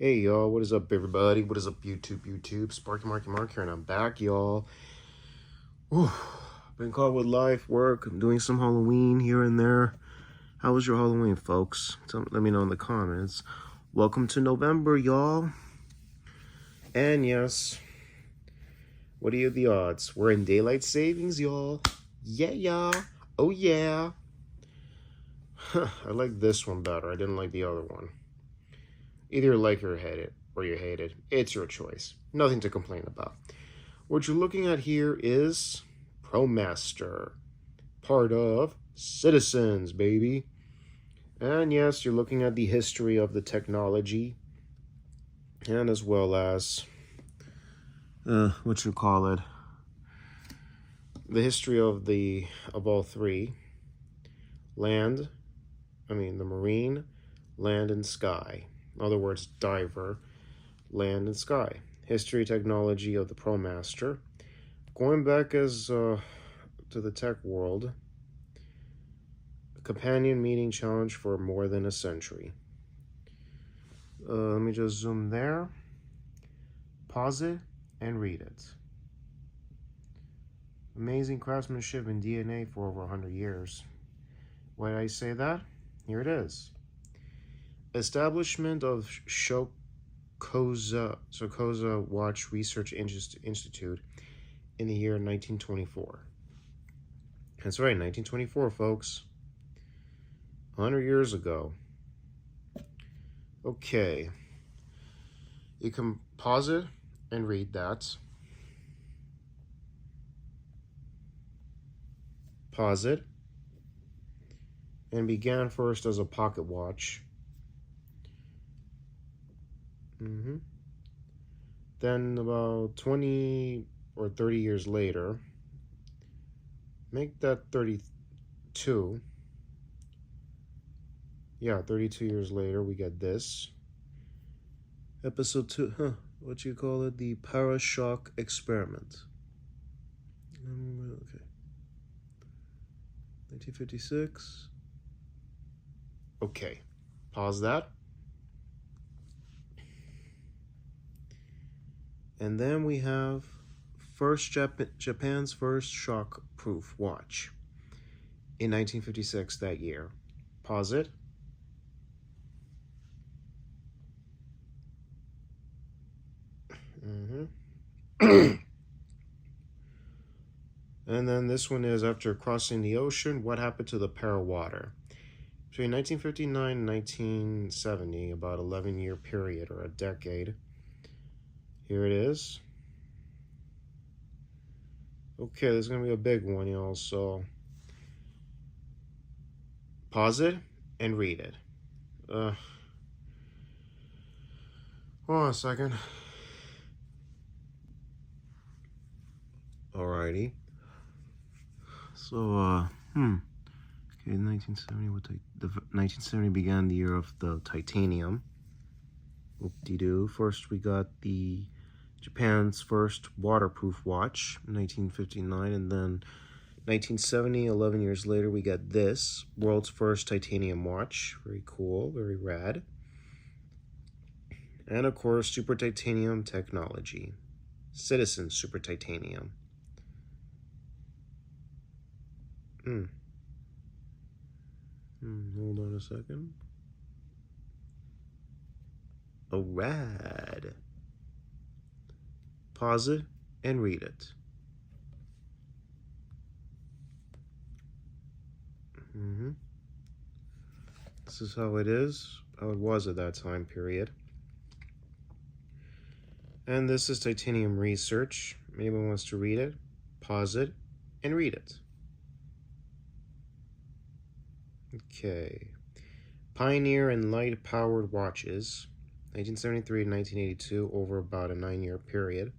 Hey y'all, what is up everybody? What is up YouTube? Sparky Marky Mark here and I'm back, y'all. Been caught with life, work, I'm doing some Halloween here and there. How was your Halloween, folks? Let me know in the comments. Welcome to November, y'all. And yes, what are the odds? We're in daylight savings, y'all. Yeah. Oh yeah. I like this one better. I didn't like the other one. Either you like or hate it, or you hate it. It's your choice. Nothing to complain about. What you're looking at here is Promaster, part of Citizens, baby. And yes, you're looking at the history of the technology, and as well as, the history of all three, the marine, land, and sky. In other words, diver, land, and sky. History, technology of the Promaster. Going back to the tech world, a companion meeting challenge for more than a century. Let me just zoom there, pause it, and read it. Amazing craftsmanship in DNA for over 100 years. Why did I say that? Here it is. Establishment of Sokoza Watch Research Institute in the year 1924. That's right, 1924, folks. 100 years ago. Okay. You can pause it and read that. Pause it. And began first as a pocket watch. Then about 20 or 30 years later, make that 32. Yeah, 32 years later, we get this. Episode 2, what you call it? The Parashock Experiment. Okay. 1956. Okay, pause that. And then we have Japan's first shock-proof watch in 1956 that year. Pause it. And then this one is after crossing the ocean, what happened to the Parawater? Between 1959 and 1970, about 11-year period or a decade. Here it is. Okay, this is going to be a big one, y'all, so pause it and read it. Hold on a second. Alrighty. So, okay, 1970, 1970 began the year of the titanium. Whoop-de-doo. First, we got the Japan's first waterproof watch in 1959, and then 1970, 11 years later, we got this, world's first titanium watch. Very cool, very rad. And of course, super titanium technology. Citizen super titanium. Hold on a second. Oh, rad. Pause it and read it. This is how it is, how it was at that time period. And this is titanium research. If anyone wants to read it, pause it and read it. Okay. Pioneer in light-powered watches, 1973 to 1982, over about a 9-year period.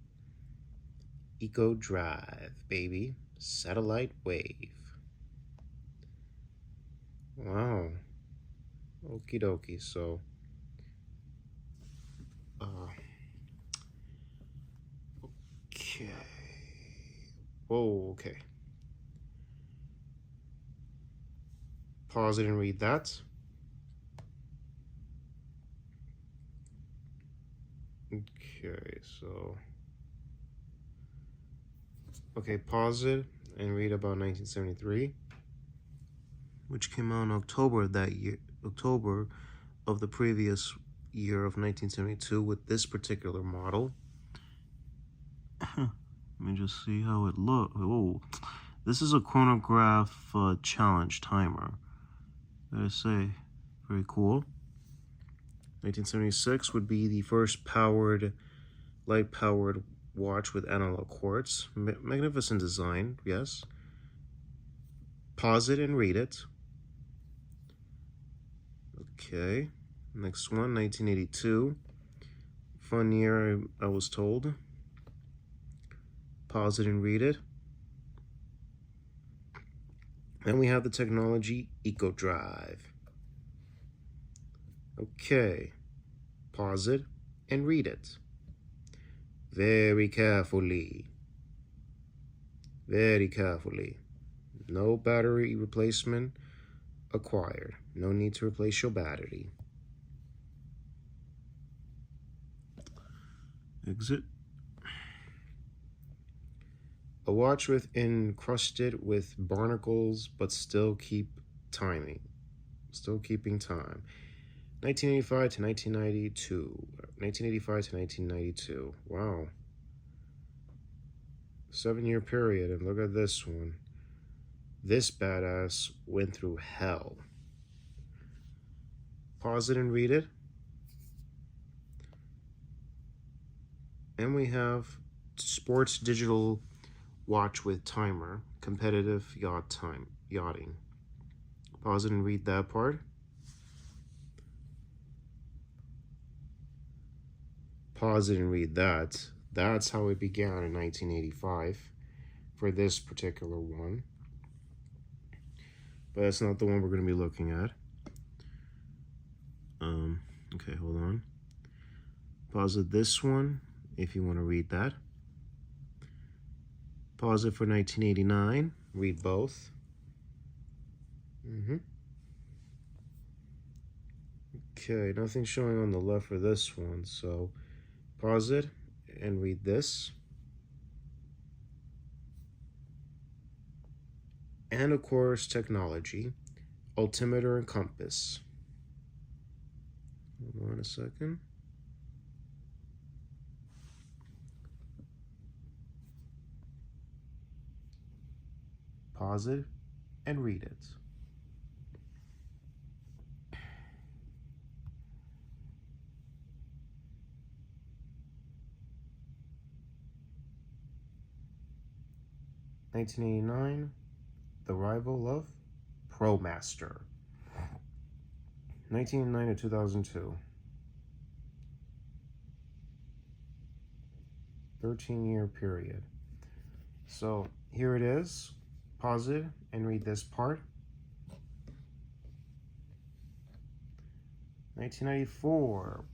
Eco Drive, baby. Satellite wave. Wow. Okie dokie, so. Okay. Whoa, okay. Pause it and read that. Okay, so pause it and read about 1973, which came out in October of that year, October of the previous year of 1972 with this particular model. Let me just see how it looks. Oh, this is a chronograph challenge timer. Gotta say, very cool. 1976 would be the first light-powered watch with analog quartz. Magnificent design, yes. Pause it and read it. Okay, next one, 1982. Fun year, I was told. Pause it and read it. Then we have the technology Eco Drive. Okay, pause it and read it. Very carefully. Very carefully. No battery replacement acquired. No need to replace your battery. Exit. A watch encrusted with barnacles, but still keeping time. 1985 to 1992. 1985 to 1992. Wow. 7-year period, and look at this one. This badass went through hell. Pause it and read it. And we have sports digital watch with timer, competitive yachting. Pause it and read that part. Pause it and read that. That's how it began in 1985 for this particular one. But that's not the one we're going to be looking at. Okay, hold on. Pause it this one if you want to read that. Pause it for 1989. Read both. Okay, nothing showing on the left for this one, so pause it and read this. And of course, technology, altimeter and compass. Hold on a second. Pause it and read it. (1989), the rival of Promaster. 1989 to 2002. 13-year period. So here it is. Pause it and read this part. 1994.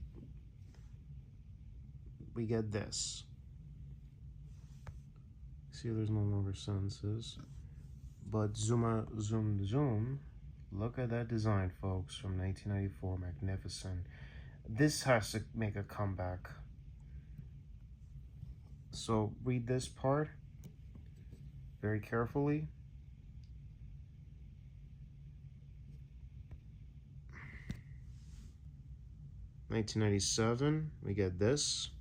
We get this. See, there's no longer sentences. But zoom. Look at that design, folks, from 1994. Magnificent. This has to make a comeback. So read this part very carefully. (1997), we get this.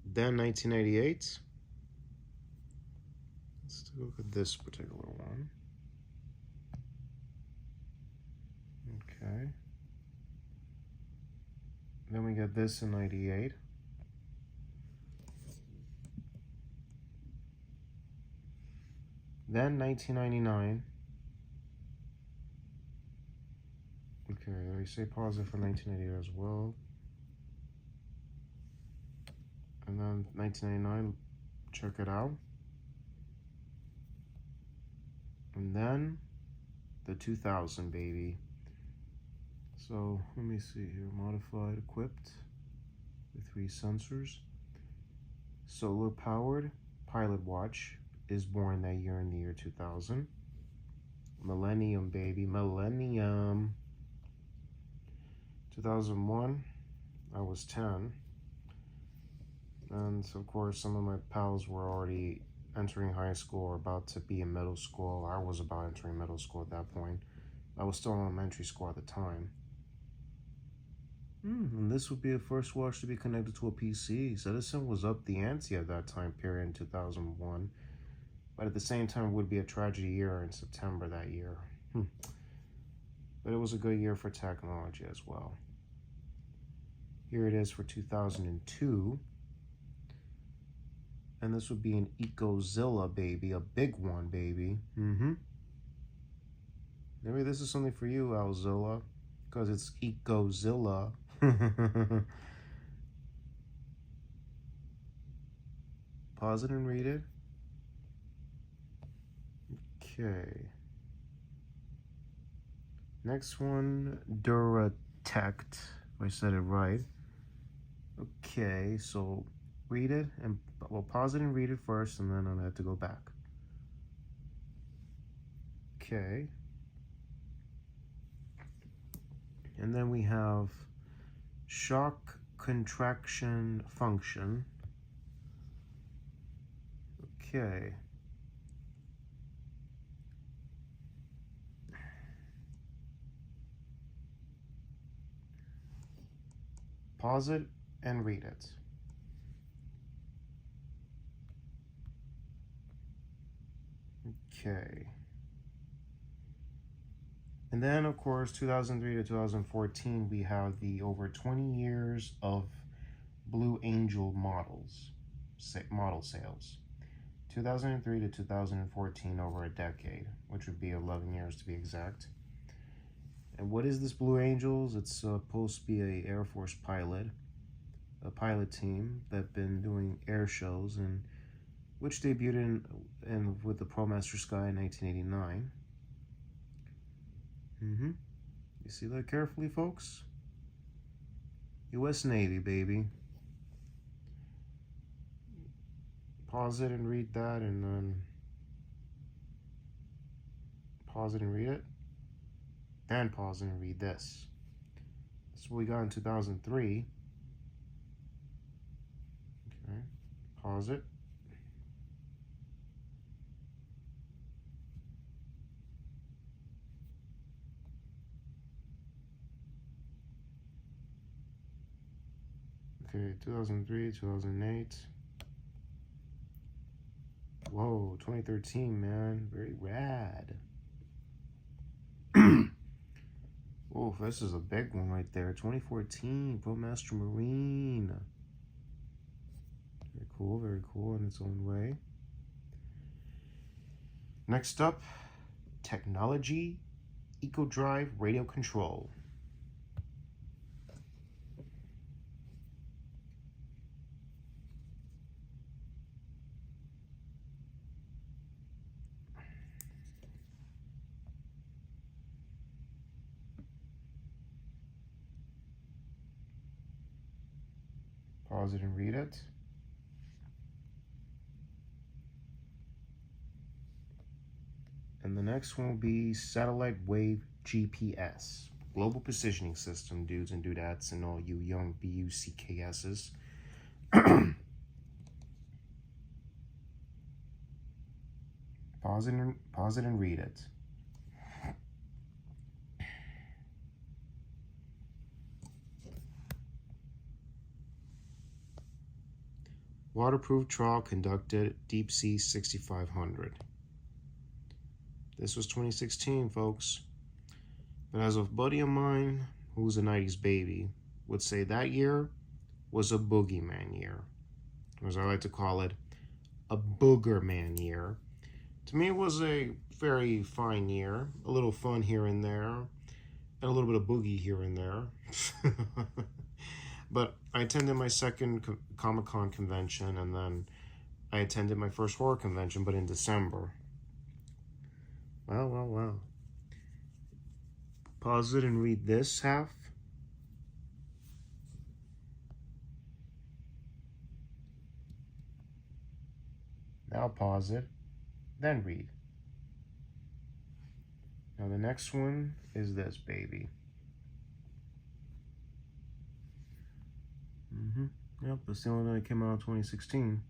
Then 1998. Let's take a look at this particular one. Okay. Then we get this in 98. Then 1999. Okay, we say pause it for 1988 as well. And then 1999, check it out. And then the 2000, baby. So let me see here. Modified, equipped with 3 sensors. Solar powered pilot watch is born that year in the year 2000. Millennium, baby. Millennium. 2001, I was 10. And of course, some of my pals were already entering high school or about to be in middle school. I was about entering middle school at that point. I was still in elementary school at the time. And this would be the first watch to be connected to a PC. Citizen was up the ante at that time period in 2001. But at the same time, it would be a tragedy year in September that year. But it was a good year for technology as well. Here it is for 2002. And this would be an Ecozilla, baby. A big one, baby. Maybe this is something for you, Alzilla. Because it's Ecozilla. Pause it and read it. Okay. Next one, Duratect. If I said it right. Okay, so read it, and we'll pause it and read it first, and then I'm gonna have to go back. Okay. And then we have shock contraction function. Okay. Pause it and read it. Okay. And then, of course, 2003 to 2014, we have the over 20 years of Blue Angel model sales. 2003 to 2014, over a decade, which would be 11 years to be exact. And what is this Blue Angels? It's supposed to be an Air Force pilot, a pilot team that have been doing air shows, and which debuted in with the Promaster Sky in 1989. You see that carefully, folks? U.S. Navy, baby. Pause it and read that, and then pause it and read it, and pause it and read this. That's what we got in 2003. Okay, pause it. Okay, 2003, 2008. Whoa, 2013, man. Very rad. Oh, this is a big one right there. 2014, Promaster Marine. Very cool in its own way. Next up, Technology EcoDrive Radio Control. Pause it and read it. And the next one will be Satellite Wave GPS. Global Positioning System, dudes and dudettes, and all you young BUCKSs. Pause it and read it. Waterproof trial conducted Deep Sea 6500. This was 2016, folks. But as a buddy of mine who's a 90s baby would say, that year was a boogeyman year. Or as I like to call it, a boogerman year. To me, it was a very fine year. A little fun here and there, and a little bit of boogie here and there. But I attended my second Comic-Con convention, and then I attended my first horror convention, but in December. Well. Pause it and read this half. Now pause it, then read. Now the next one is this baby. Yep, it's the only one that came out in 2016.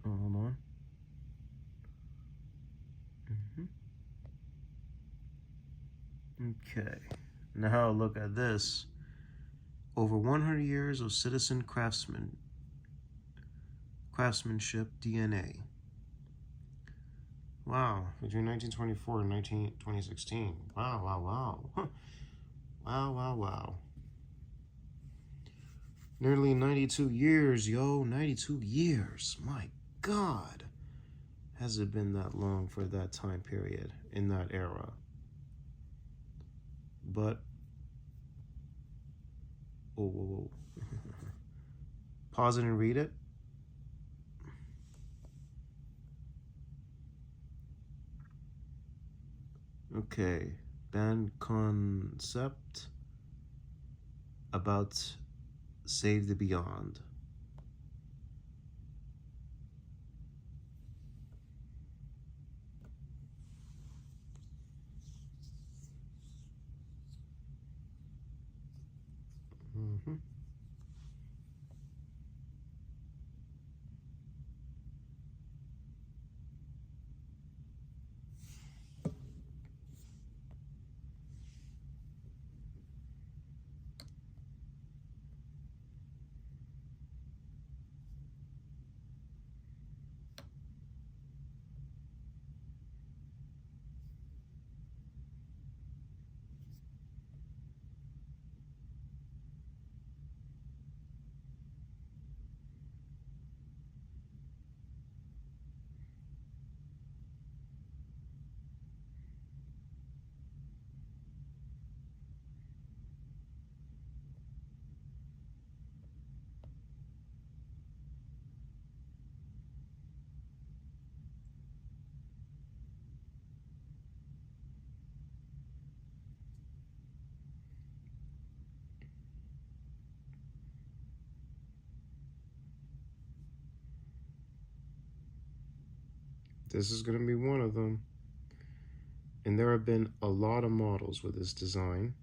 Oh, hold on. Okay, now look at this. Over 100 years of citizen craftsmanship DNA. Wow, between 1924 and 2016. Wow, wow, wow. Wow, wow, wow. Nearly 92 years, yo. 92 years. My God. Has it been that long for that time period in that era? But, whoa, whoa, whoa. Pause it and read it. Okay. Band concept about Save the Beyond. This is going to be one of them. And there have been a lot of models with this design.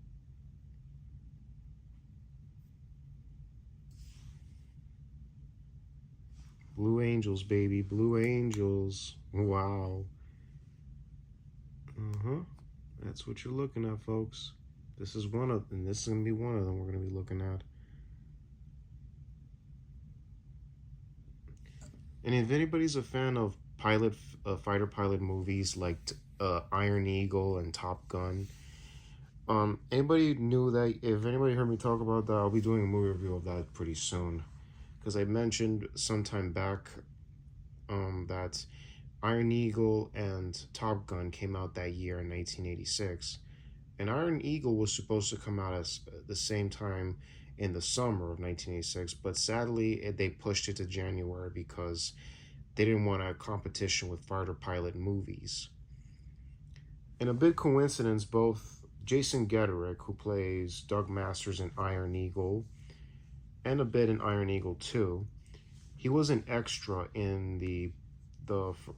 Blue Angels, baby. Blue Angels. Wow. That's what you're looking at, folks. This is one of them. This is going to be one of them we're going to be looking at. And if anybody's a fan of fighter pilot movies like Iron Eagle and Top Gun, anybody knew that? If anybody heard me talk about that, I'll be doing a movie review of that pretty soon. Because I mentioned sometime back that Iron Eagle and Top Gun came out that year in 1986. And Iron Eagle was supposed to come out at the same time in the summer of 1986, but sadly they pushed it to January because they didn't want a competition with fighter pilot movies. And a big coincidence, both Jason Gederick, who plays Doug Masters in Iron Eagle, and a bit in Iron Eagle 2, he was an extra in the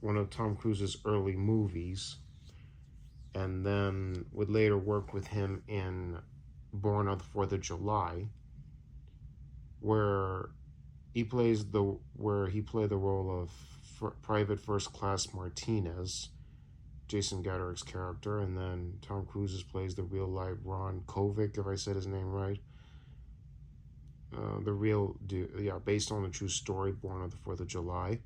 one of Tom Cruise's early movies, and then would later work with him in Born on the 4th of July, where he played the role of Private First Class Martinez, Jason Gederick's character, and then Tom Cruise plays the real life Ron Kovic, if I said his name right. The real dude, yeah, based on a true story, Born on the 4th of July.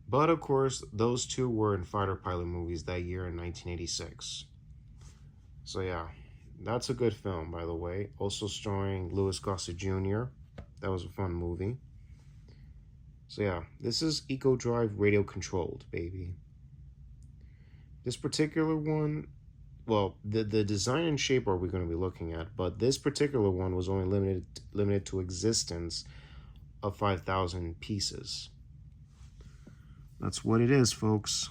But of course, those two were in fighter pilot movies that year in 1986. So yeah, that's a good film, by the way. Also starring Louis Gossett Jr. That was a fun movie. So yeah, this is Eco Drive radio controlled, baby. This particular one, well, the design and shape are we going to be looking at, but this particular one was only limited to existence of 5,000 pieces. That's what it is, folks.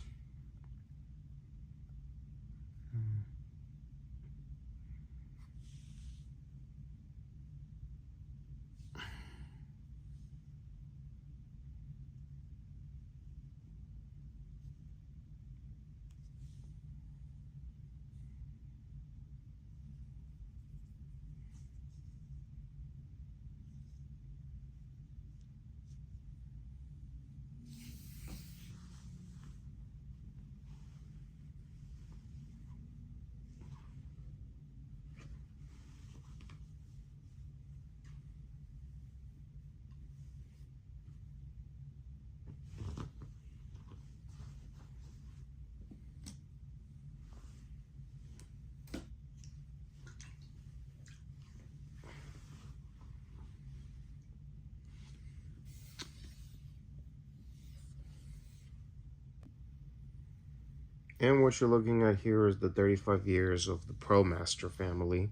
And what you're looking at here is the 35 years of the Promaster family.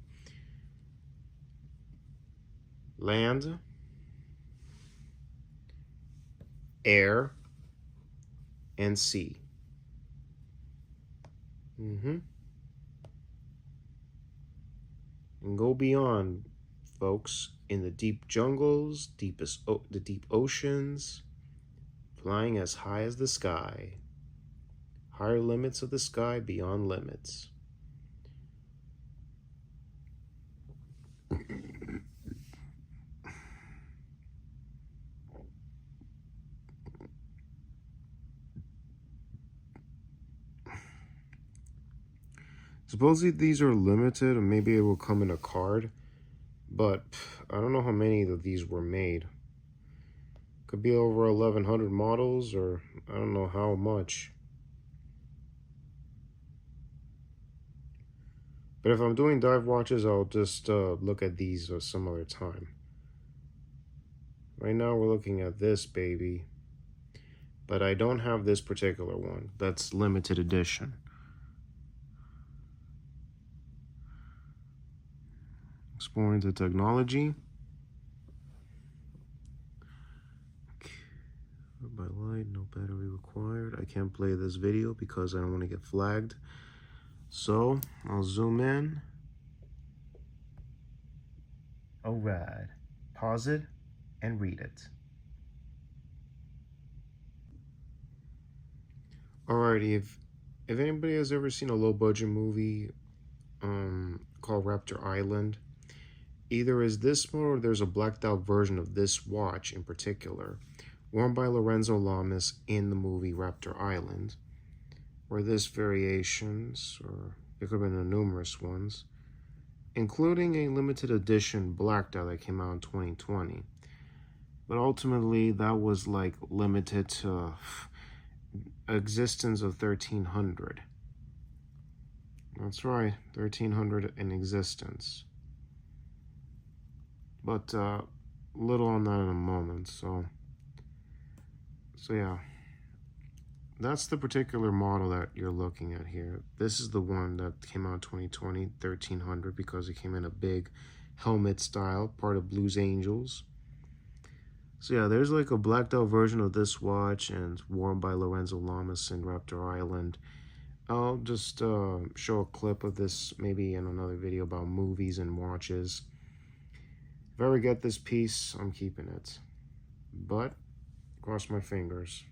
Land, air, and sea. And go beyond, folks, in the deep jungles, the deep oceans, flying as high as the sky. Higher limits of the sky beyond limits. Supposedly these are limited and maybe it will come in a card, but I don't know how many of these were made. Could be over 1,100 models, or I don't know how much. But if I'm doing dive watches, I'll just look at these some other time. Right now we're looking at this baby, but I don't have this particular one. That's limited edition. Exploring the technology. By light, no battery required. I can't play this video because I don't want to get flagged. So I'll zoom in. Oh, rad. Pause it and read it. Alrighty, if anybody has ever seen a low budget movie called Raptor Island, either is this one or there's a blacked out version of this watch in particular, worn by Lorenzo Lamas in the movie Raptor Island, or this variations, or there could have been numerous ones, including a limited edition blacked out that came out in 2020. But ultimately, that was like limited to existence of 1300. That's right, 1300 in existence. But little on that in a moment. So yeah, that's the particular model that you're looking at here. This is the one that came out in 2020, 1300, because it came in a big helmet style, part of Blues Angels. So yeah, there's like a blacked out version of this watch, and it's worn by Lorenzo Lamas in Raptor Island. I'll just show a clip of this maybe in another video about movies and watches. If I ever get this piece, I'm keeping it. But cross my fingers,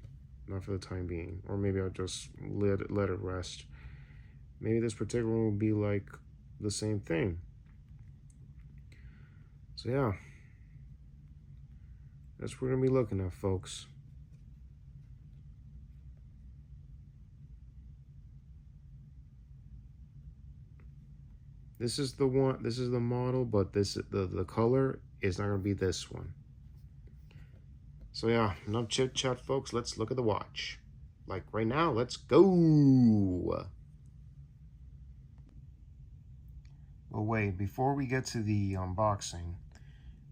not for the time being. Or maybe I'll just let it rest. Maybe this particular one will be like the same thing. So yeah, that's what we're gonna be looking at, folks. This is the one, this is the model, but the color is not gonna be this one. So yeah, enough chit chat, folks. Let's look at the watch. Like right now, let's go. Well, wait, before we get to the unboxing,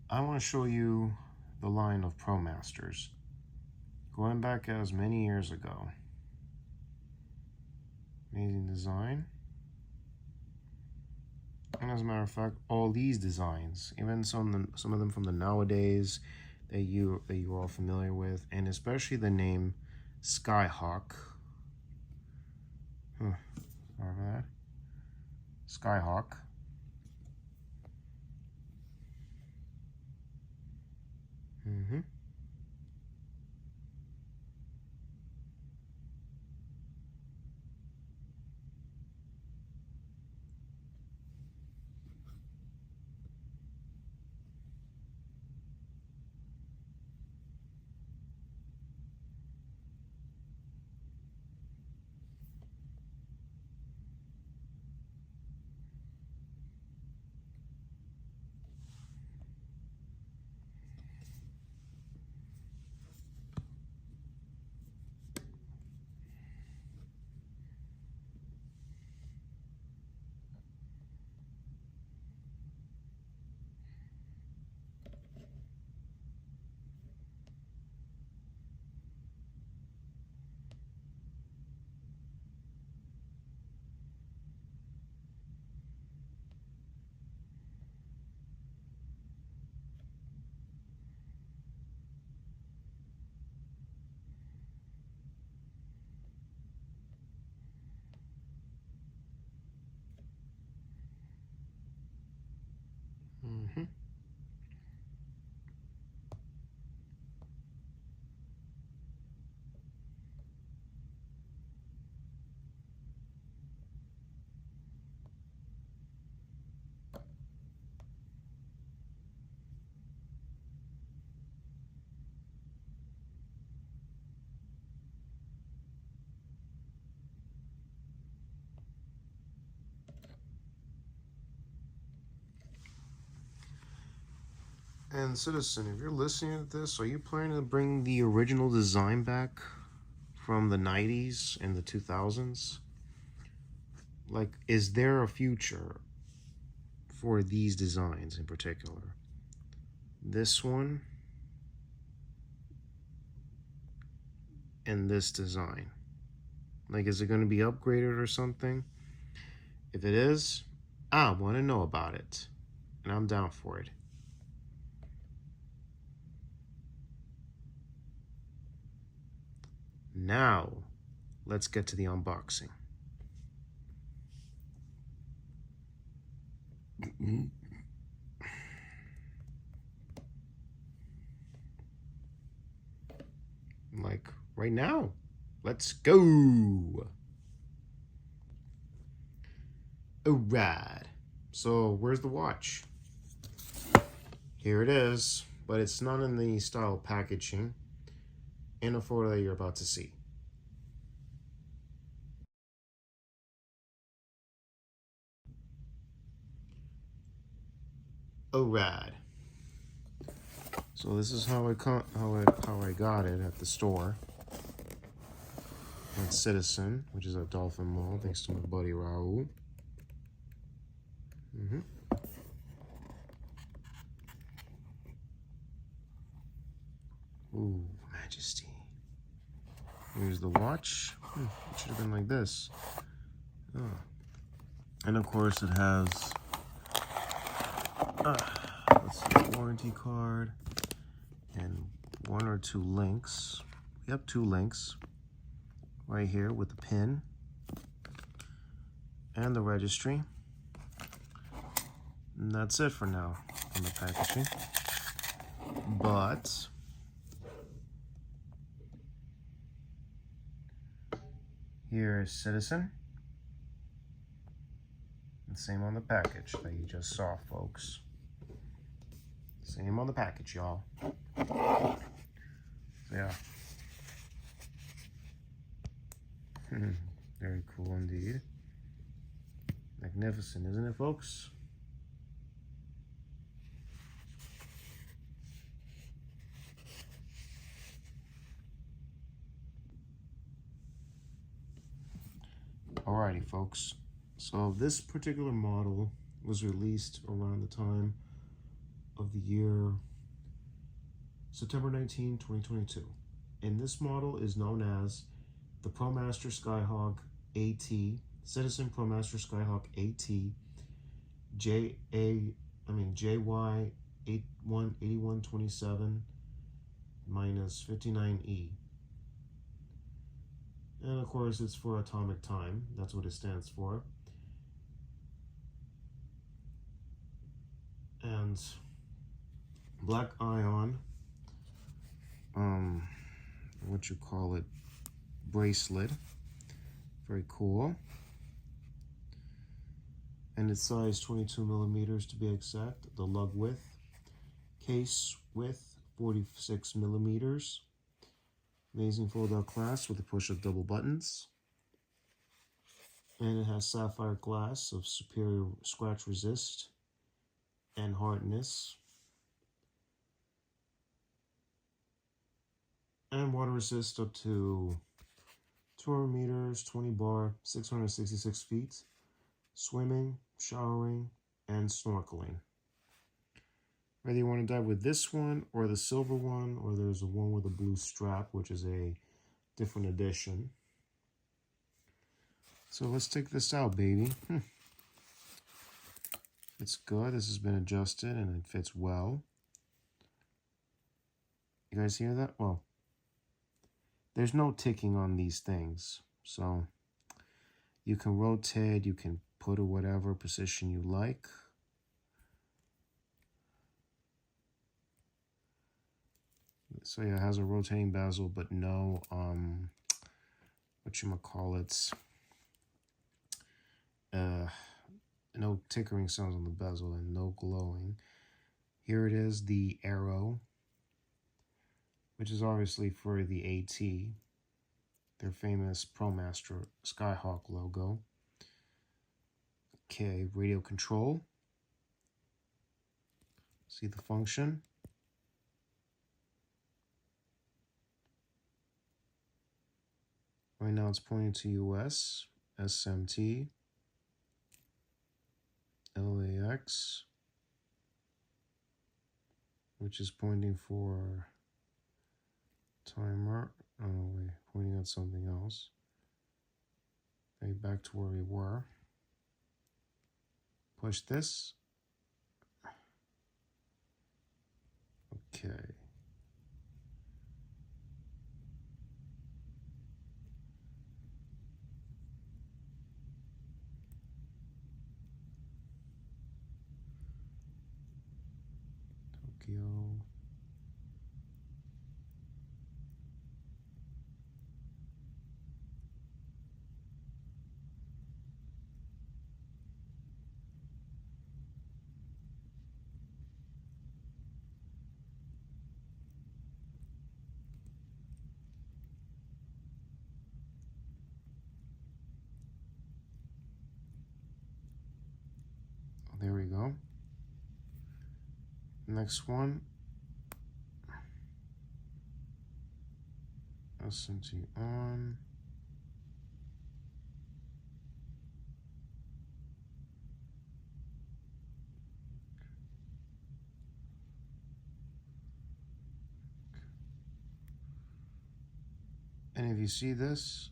I want to show you the line of Promasters, going back as many years ago. Amazing design. And as a matter of fact, all these designs, even some of them from the nowadays that you're all familiar with, and especially the name SkyHawk. Sorry for that. SkyHawk. And Citizen, if you're listening to this, are you planning to bring the original design back from the 90s and the 2000s? Like, is there a future for these designs in particular? This one and this design. Like, is it going to be upgraded or something? If it is, I want to know about it. And I'm down for it. Now, let's get to the unboxing. Like, right now. Let's go. Alright. So, where's the watch? Here it is, but it's not in the style packaging in a photo that you're about to see. Alright. So this is how I got it at the store. At Citizen, which is at Dolphin Mall, thanks to my buddy Raul. Ooh, Majesty. Here's the watch. It should have been like this. Oh. And of course it has let's see, warranty card and 1 or 2 links. We have 2 links right here with the pin and the registry. And that's it for now on the packaging. But here is Citizen. And same on the package that you just saw, folks. Same on the package, y'all. So yeah. Very cool indeed. Magnificent, isn't it, folks? Alrighty, folks. So this particular model was released around the time of the year September 19, 2022. And this model is known as the Promaster SkyHawk AT, Citizen Promaster SkyHawk AT, JY8127-59-59E. And of course it's for atomic time, that's what it stands for. And black ion, what you call it, bracelet, very cool. And it's size 22 millimeters to be exact. The lug width, case width 46 millimeters. Amazing fold-out clasp with a push of double buttons. And it has sapphire glass of superior scratch resist and hardness. And water resist up to 200 meters, 20 bar, 666 feet. Swimming, showering, and snorkeling. Whether you want to dive with this one or the silver one, or there's a one with a blue strap, which is a different edition. So let's take this out, baby. It's good. This has been adjusted and it fits well. You guys hear that? Well, there's no ticking on these things. So you can rotate, you can put it whatever position you like. So yeah, it has a rotating bezel, but no whatchamacallits, no tickering sounds on the bezel and no glowing. Here it is, the arrow, which is obviously for the AT, their famous Promaster SkyHawk logo. Okay, radio control. See the function. Right now it's pointing to US, SMT, LAX, which is pointing for timer. Oh wait, pointing at something else. Okay, back to where we were. Push this. Okay. Tokyo. There we go. Next one. SMT on. And if you see this,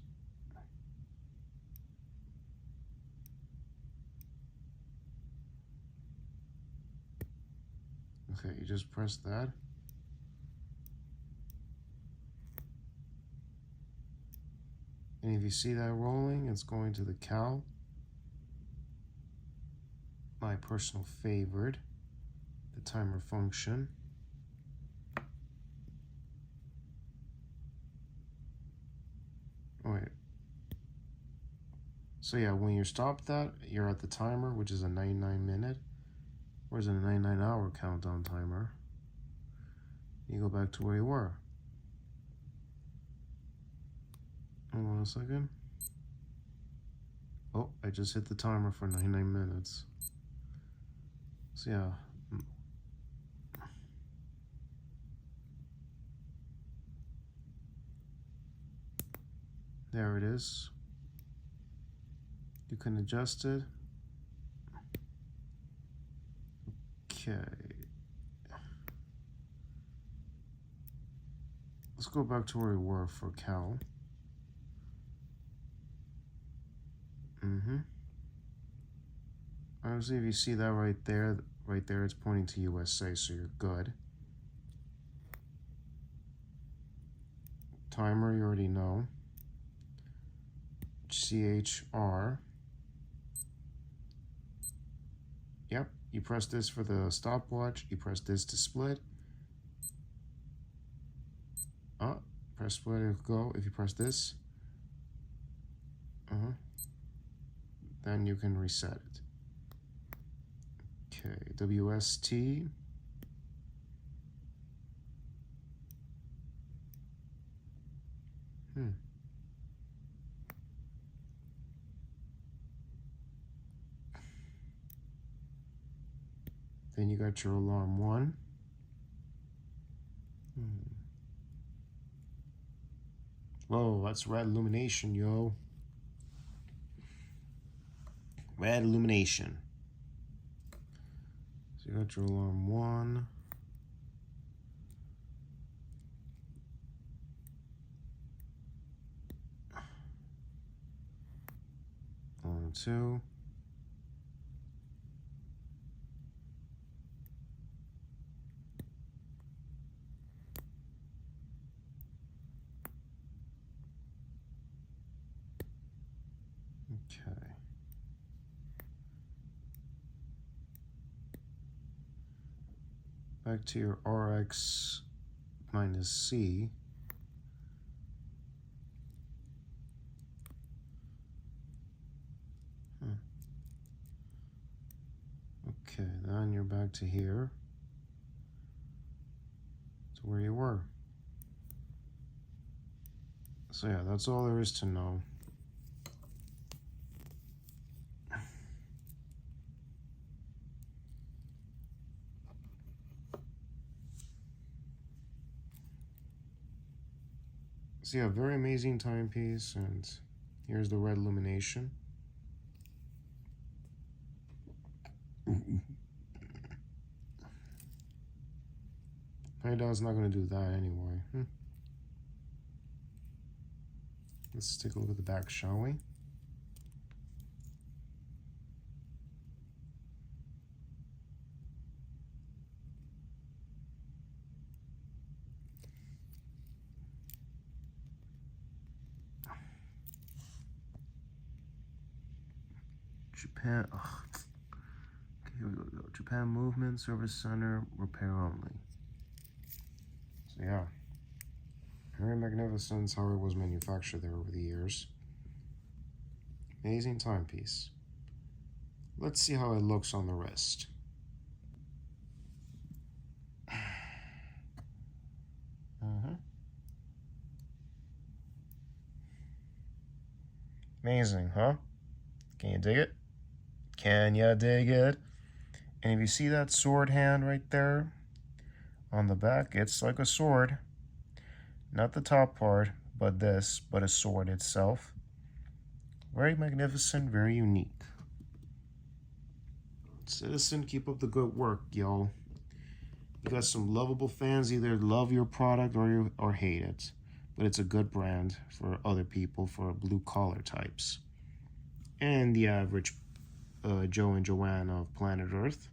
okay, you just press that. And if you see that rolling, it's going to the cal, my personal favorite, the timer function. Oh, wait. So yeah, when you stop that, you're at the timer, which is a 99-minute, or is it a 99-hour countdown timer? You go back to where you were. Hold on a second. Oh, I just hit the timer for 99 minutes. So yeah. There it is. You can adjust it. Okay. Let's go back to where we were for cal. Obviously, if you see that right there, it's pointing to USA, so you're good. Timer, you already know. CHR. Yep, you press this for the stopwatch, you press this to split. Press split and go. If you press this, then you can reset it. Okay, WST. Then you got your alarm 1. Whoa, that's red illumination, yo. Red illumination. So you got your alarm 1. Alarm 2. Okay. Back to your RX minus C. Okay, then you're back to here, to where you were. So yeah, that's all there is to know. So yeah, very amazing timepiece, and here's the red illumination. High-dow's not going to do that anyway. Let's take a look at the back, shall we? Japan. Oh. Okay, here we go. Japan movement, service center, repair only. So yeah, very magnificent how it was manufactured there over the years. Amazing timepiece. Let's see how it looks on the wrist. Amazing, huh? Can you dig it? Can you dig it? And if you see that sword hand right there on the back, it's like a sword. Not the top part, but this, but a sword itself. Very magnificent, very unique. Citizen, keep up the good work, y'all. You got some lovable fans, either love your product or hate it. But it's a good brand for other people, for blue-collar types. And the average Joe and Joanne of planet Earth.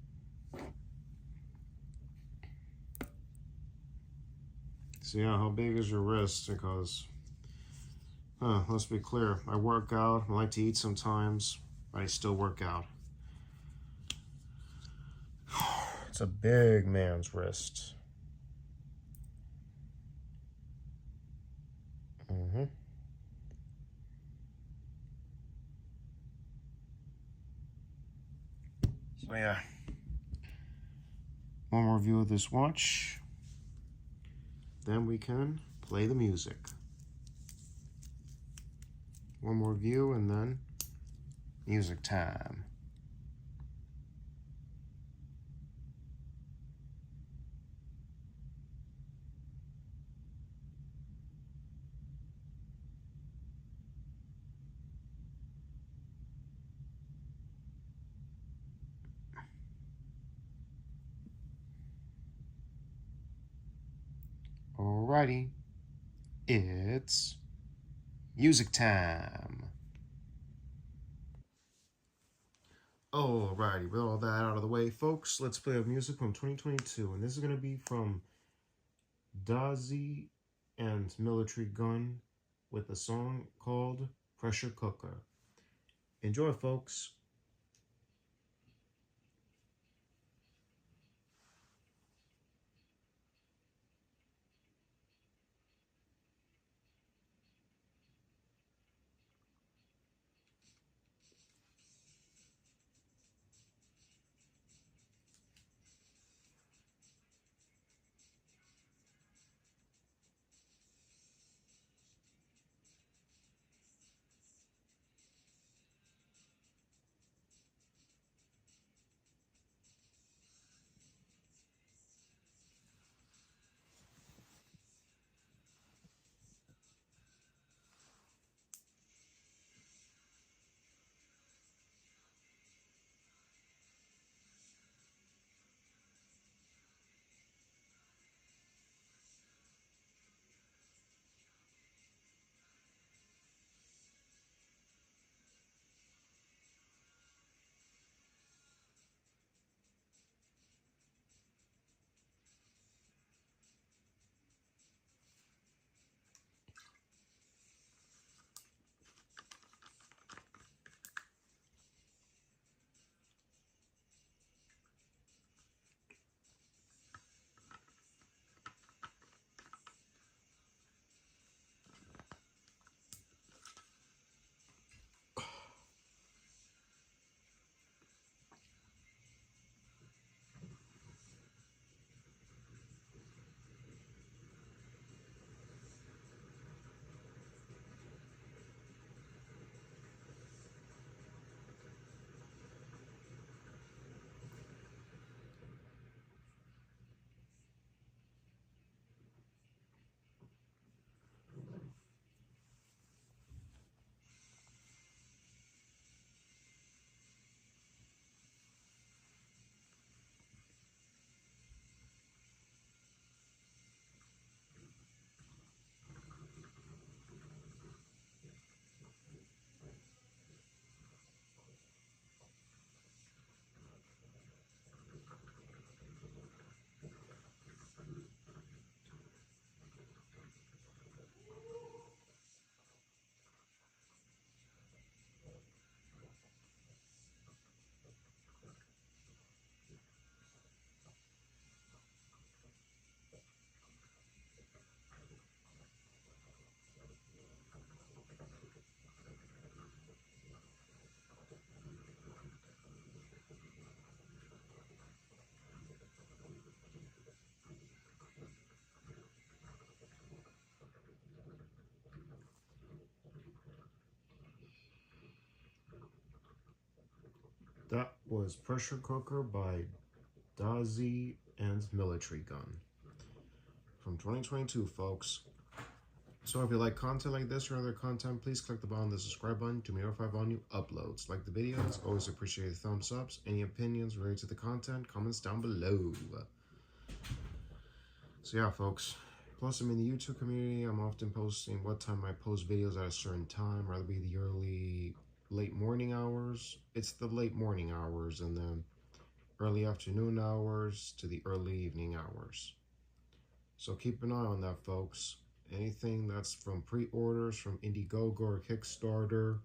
So yeah, how big is your wrist? Because, let's be clear, I work out, I like to eat sometimes, but I still work out. It's a big man's wrist. So yeah, one more view of this watch, then we can play the music. One more view and then music time. Alrighty, it's music time. Alrighty, with all that out of the way, folks, let's play a music from 2022. And this is going to be from Dazi and Military Gun with a song called Pressure Cooker. Enjoy, folks. That was Pressure Cooker by Dazi and Military Gun from 2022, folks. So if you like content like this or other content, please click the button on the subscribe button to be notified on new uploads. Like the videos, always appreciate the thumbs ups. Any opinions related to the content, comments down below. So yeah, folks. Plus, I'm in the YouTube community. I'm often posting what time I post videos at a certain time, rather be the late morning hours. It's the late morning hours and then early afternoon hours to the early evening hours. So keep an eye on that, folks. Anything that's from pre-orders from Indiegogo or Kickstarter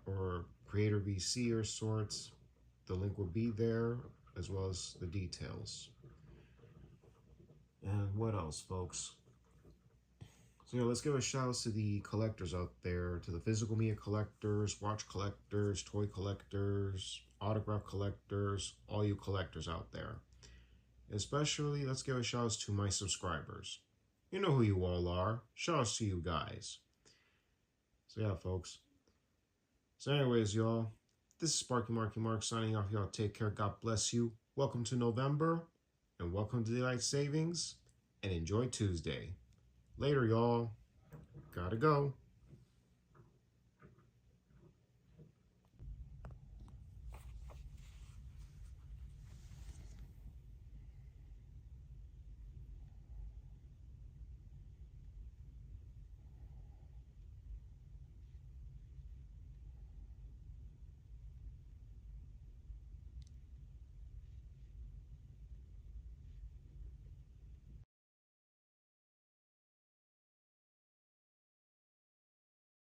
or Creator VC or sorts, the link will be there as well as the details. And what else, folks? So yeah, let's give a shout out to the collectors out there, to the physical media collectors, watch collectors, toy collectors, autograph collectors, all you collectors out there. Especially, let's give a shout out to my subscribers. You know who you all are. Shout out to you guys. So yeah, folks. So anyways, y'all, this is Sparky Marky Mark signing off. Y'all take care. God bless you. Welcome to November. And welcome to Daylight Savings, and enjoy Tuesday. Later, y'all. Gotta go.